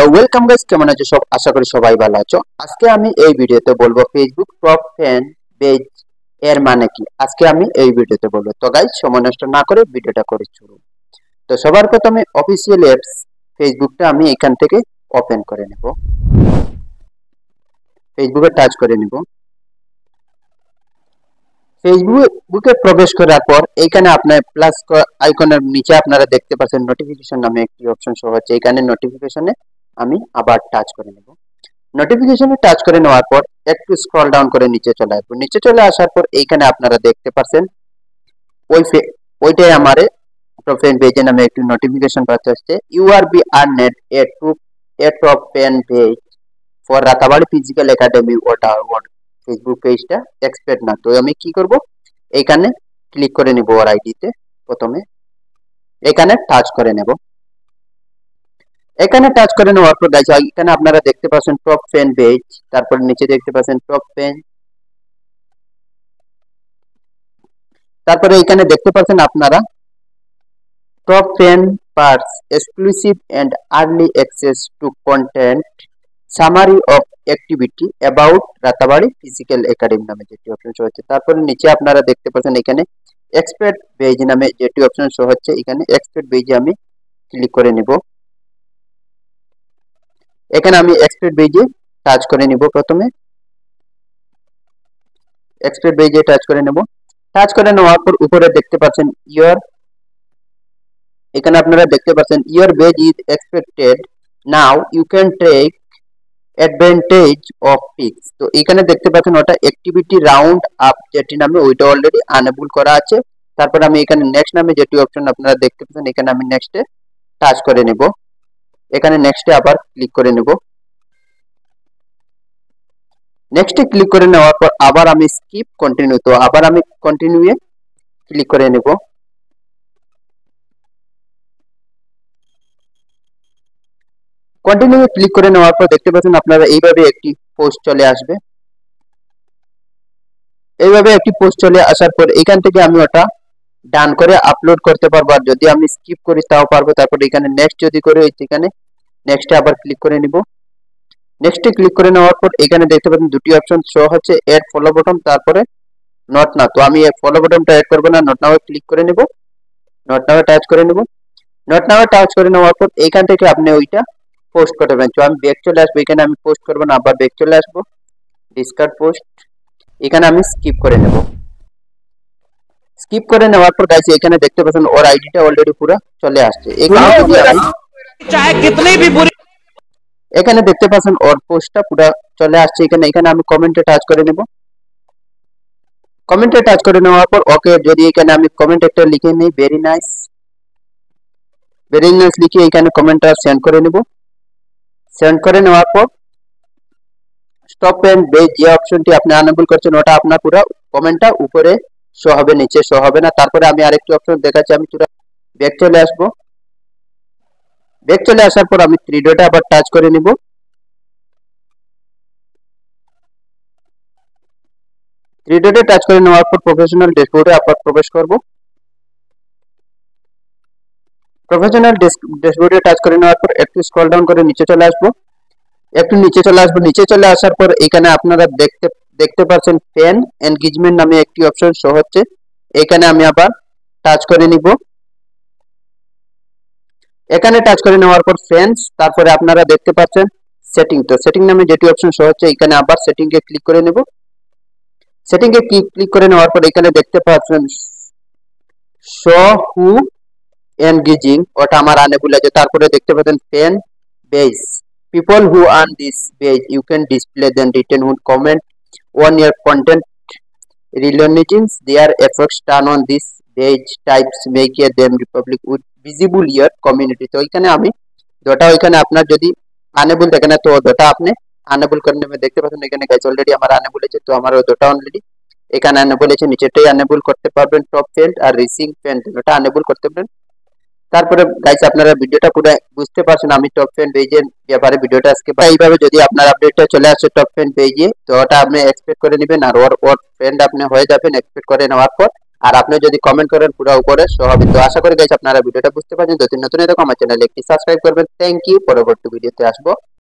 Hello welcome guys, কেমন আছো সব? আশা করি সবাই ভালো আছো। আজকে আমি এই ভিডিওতে বলবো ফেসবুক টপ ফ্যান পেজ এর মানে কি। আজকে আমি এই ভিডিওতে বলবো। তো গাইস, সময় নষ্ট না করে ভিডিওটা করে শুরু। তো সবার প্রথমে অফিসিয়াল অ্যাপস ফেসবুকটা আমি এখান থেকে ওপেন করে নেব। ফেসবুকে টাচ করে নেব। ফেসবুকে প্রবেশ করার পর এখানে আপনার প্লাস আইকনের নিচে আপনারা দেখতে পাচ্ছেন নোটিফিকেশন নামে একটি অপশন শো হচ্ছে। এখানে নোটিফিকেশনে আমি আবার টাচ করে নেব। নোটিফিকেশনে টাচ করে নেওয়ার পর একটু স্ক্রল ডাউন করে নিচে চলে আসবো। নিচে চলে আসার পর এইখানে আপনারা দেখতে পাচ্ছেন ওইটাই আমার প্রোফাইল পেজে নামে একটি নোটিফিকেশন পাচ্ছে। You are be earned a top pen page for Ratabari physical academy ওটা ফেসবুক পেজটা এক্সপেক্ট না। তো আমি কি করব, এখানে ক্লিক করে নিব। ওর আইডিতে প্রথমে এখানে টাচ করে নেব। এখানে টাচ করে নেওয়ার পর গাইস এখানে আপনারা দেখতে পাচ্ছেন টপ ফ্যান পেজ, তারপর নিচে দেখতে পাচ্ছেন টপ ফ্যান, তারপরে এখানে দেখতে পাচ্ছেন আপনারা top fan parts exclusive and early access to content summary of activity about Ratabari physical academy নামে যেটি অপশন শো হচ্ছে। তারপরে নিচে আপনারা দেখতে পাচ্ছেন এখানে এক্সপার্ট পেজ নামে যেটি অপশন শো হচ্ছে। এখানে এক্সপার্ট পেজে আমি ক্লিক করে নিব। এখানে আমি এক্সপার্ট পেজে টাচ করে নিব। প্রথমে এক্সপার্ট পেজে টাচ করে নেব। টাচ করে নেওয়ার পর উপরে দেখতে পাচ্ছেন এখানে আপনারা দেখতে পাচ্ছেন your page is expected now you can take advantage of pics. তো এখানে দেখতে পাচ্ছেন ওটা অ্যাক্টিভিটি রাউন্ড আপ যেটি নামে ওইটা অলরেডি আনেবল করা আছে। তারপর আমি এখানে নেক্সট নামে যেটি অপশন আপনারা দেখতে পাচ্ছেন এখানে আমি নেক্সটে টাচ করে নেব। এখানে নেক্সটে আবার ক্লিক করে নেব। নেক্সটে ক্লিক করে নেওয়ার পর আবার আমি স্কিপ কন্টিনিউ, তো আবার আমি কন্টিনিউয়ে ক্লিক করে নেব। কন্টিনিউ ক্লিক করে নেওয়ার পর দেখতে পাচ্ছেন আপনারা এইভাবে একটি পোস্ট চলে আসবে। এইভাবে একটি পোস্ট চলে আসার পর এখান থেকে আমি ওটা ডান করে আপলোড করতে পারবো, আর যদি আমি স্কিপ করি তাও পারবো। তারপর এখানে নেক্সট যদি করে এখানে নেক্সটে আবার ক্লিক করে নিব। নেক্সটে ক্লিক করে নেওয়ার পর এখানে দেখতে পাচ্ছেন দুটি অপশন শো হচ্ছে, এড ফলো বাটন তারপরে নট নাও। তো আমি ফলো বাটনটা এড করবো না, নট নাও ক্লিক করে নিব। নট নাও টাচ করে নিব। নট নাও টাচ করে নেওয়ার পর এখান থেকে আপনি ওইটা পোস্ট করবেন। তো আমি ব্যাক চলে আসবো। এখানে আমি পোস্ট করবো না, আবার ব্যাক চলে আসবো। ডিসকার্ড পোস্ট এখানে আমি স্কিপ করে নেব। স্কিপ করে নেওয়ার পর গাইস এখানে দেখতে পাচ্ছেন ওর আইডিটা অলরেডি পুরো চলে আসছে। এখানে দেখতে পাচ্ছেন ওর পোস্টটা পুরো চলে আসছে। এখানে আমি কমেন্টে টাচ করে নেব। কমেন্টে টাচ করে নেওয়ার পর ওকে যদি এখানে আমি কমেন্ট একটা লিখে নিই, ভেরি নাইস লিখে এখানে কমেন্টটা সেন্ড করে নেব। সেন্ড করে নেওয়ার পর স্টপ এন্ড পেজ যে অপশনটি আপনি এনেবল করছেন ওটা আপনার পুরো কমেন্টটা উপরে শো হবে, নিচে শো হবে না। তারপরে আমি আরেকটি অপশন দেখাচ্ছি, আমি পুরো ব্যাক চলে আসবো। ব্যাক চলে আসার পর আমি থ্রি ডটে আবার টাচ করে নিব। থ্রি ডটে টাচ করে নেওয়ার পর প্রফেশনাল ড্যাশবোর্ডে আবার প্রবেশ করব। প্রফেশনাল ড্যাশবোর্ডে টাচ করে নেওয়ার পর একটু স্ক্রল ডাউন করে নিচে চলে আসবো। নিচে চলে আসার পর এখানে আপনারা দেখতে পাচ্ছেন ফ্যান এনগেজমেন্ট নামে একটি অপশন শো হচ্ছে। এখানে আমি আবার টাচ করে নিব। এখানে টাচ করে নেওয়ার পর ফ্রেন্ডস, তারপরে আপনারা দেখতে পাচ্ছেন সেটিং। তো সেটিং নামে যেটি অপশন শো হচ্ছে এখানে আবার সেটিং এ ক্লিক করে নেব। সেটিং এ ক্লিক করে নেওয়ার পর এখানে দেখতে পাচ্ছেন শো হু এনগেজিং, ওটা আমার আনেবল আছে। তারপরে দেখতে পাচ্ছেন fan base people who earn this page you can display them written who comment on your content relaunching their efforts turn on this page types make them republic with visible your community। তো এখানে আমি যেটা ওইখানে আপনার যদি unable থাকে না তো ওটা আপনি আনেবল করে নেবেন। দেখতে পাচ্ছেন এখানে গাইস অলরেডি আমার আনেবল আছে, তো আমার ওটা অলরেডি এখানে আনেবল আছে। নিচেটাই আনেবল করতে পারবেন টপ ফিল্ড আর রিসিং ফ্যান, ওটা আনেবল করতে পারবেন। তারপরে গাইস আপনারা ভিডিওটা পুরো বুঝতে পারছেন আমি টপ ফ্যান পেজের ব্যাপারে ভিডিওটা আজকে এইভাবে যদি আপনার আপডেটটা চলে আসে টপ ফ্যান পেজে তো ওটা আপনি এক্সপেক্ট করে নেবেন, আর ওর ফ্রেন্ড আপনি হয়ে যাবেন। এক্সপেক্ট করে নেওয়ার পর আর আপনি যদি কমেন্ট করেন পুরো উপরে সহ হবে। তো আশা করি গাইস আপনারা ভিডিওটা বুঝতে পারছেন। যদি নতুন এরকম আমার চ্যানেলে একটি সাবস্ক্রাইব করবেন। থ্যাংক ইউ, পরবর্তী ভিডিওতে আসবো।